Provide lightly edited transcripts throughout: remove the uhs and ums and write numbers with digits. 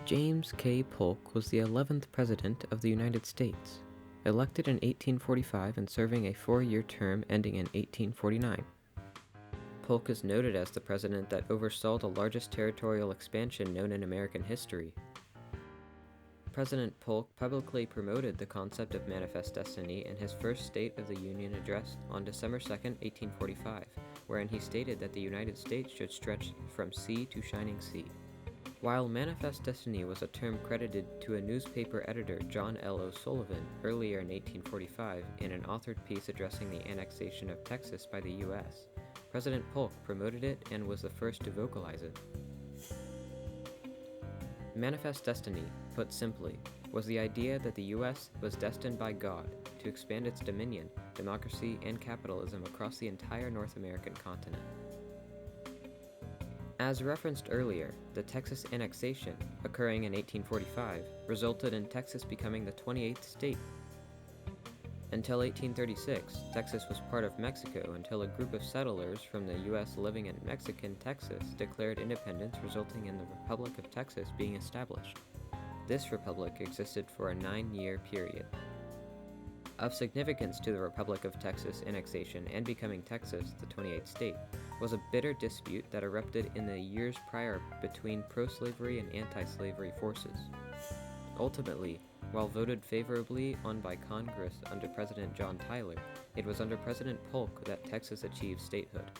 James K. Polk was the 11th President of the United States, elected in 1845 and serving a 4-year term ending in 1849. Polk is noted as the president that oversaw the largest territorial expansion known in American history. President Polk publicly promoted the concept of manifest destiny in his first State of the Union address on December 2, 1845, wherein he stated that the United States should stretch from sea to shining sea. While manifest destiny was a term credited to a newspaper editor, John L. O'Sullivan, earlier in 1845 in an authored piece addressing the annexation of Texas by the U.S., President Polk promoted it and was the first to vocalize it. Manifest destiny, put simply, was the idea that the U.S. was destined by God to expand its dominion, democracy, and capitalism across the entire North American continent. As referenced earlier, the Texas annexation, occurring in 1845, resulted in Texas becoming the 28th state. Until 1836, Texas was part of Mexico until a group of settlers from the U.S. living in Mexican Texas declared independence, resulting in the Republic of Texas being established. This republic existed for a 9-year period. Of significance to the Republic of Texas annexation and becoming Texas the 28th state was a bitter dispute that erupted in the years prior between pro-slavery and anti-slavery forces. Ultimately, while voted favorably on by Congress under President John Tyler, it was under President Polk that Texas achieved statehood.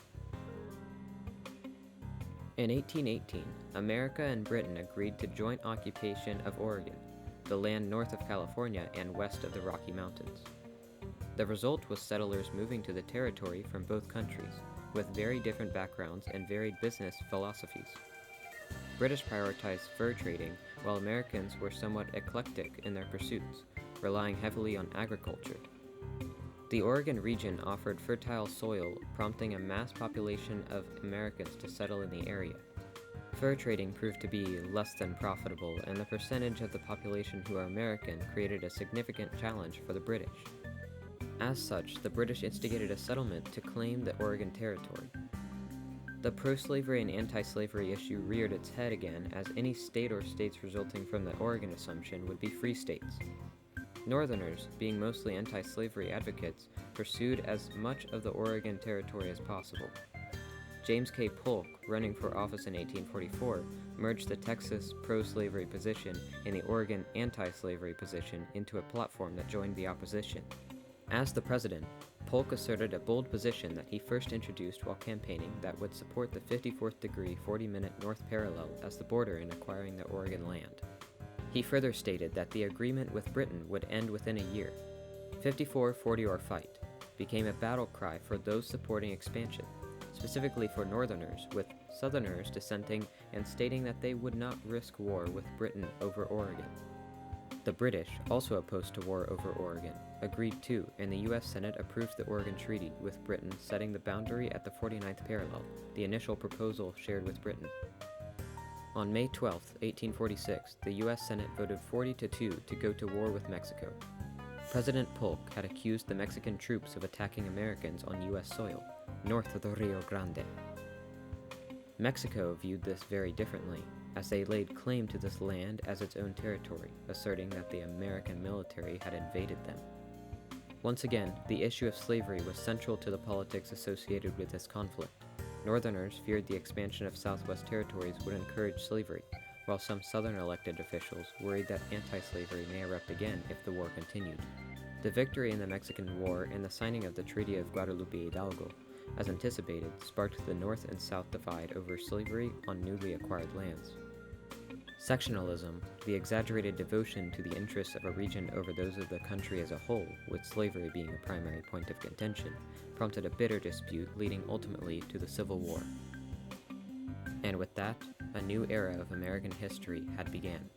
In 1818, America and Britain agreed to joint occupation of Oregon, the land north of California and west of the Rocky Mountains. The result was settlers moving to the territory from both countries, with very different backgrounds and varied business philosophies. British prioritized fur trading, while Americans were somewhat eclectic in their pursuits, relying heavily on agriculture. The Oregon region offered fertile soil, prompting a mass population of Americans to settle in the area. Fur trading proved to be less than profitable, and the percentage of the population who are American created a significant challenge for the British. As such, the British instigated a settlement to claim the Oregon Territory. The pro-slavery and anti-slavery issue reared its head again, as any state or states resulting from the Oregon assumption would be free states. Northerners, being mostly anti-slavery advocates, pursued as much of the Oregon Territory as possible. James K. Polk, running for office in 1844, merged the Texas pro-slavery position and the Oregon anti-slavery position into a platform that joined the opposition. As the president, Polk asserted a bold position that he first introduced while campaigning that would support the 54th degree 40-minute north parallel as the border in acquiring the Oregon land. He further stated that the agreement with Britain would end within a year. 54, 40, or fight became a battle cry for those supporting expansion, specifically for Northerners, with Southerners dissenting and stating that they would not risk war with Britain over Oregon. The British, also opposed to war over Oregon, agreed to, and the U.S. Senate approved the Oregon Treaty, with Britain setting the boundary at the 49th parallel, the initial proposal shared with Britain. On May 12, 1846, the U.S. Senate voted 40-2 to go to war with Mexico. President Polk had accused the Mexican troops of attacking Americans on U.S. soil, north of the Rio Grande. Mexico viewed this very differently, as they laid claim to this land as its own territory, asserting that the American military had invaded them. Once again, the issue of slavery was central to the politics associated with this conflict. Northerners feared the expansion of Southwest territories would encourage slavery, while some Southern elected officials worried that anti-slavery may erupt again if the war continued. The victory in the Mexican War and the signing of the Treaty of Guadalupe Hidalgo, as anticipated, sparked the North and South divide over slavery on newly acquired lands. Sectionalism, the exaggerated devotion to the interests of a region over those of the country as a whole, with slavery being a primary point of contention, prompted a bitter dispute leading ultimately to the Civil War. And with that, a new era of American history had began.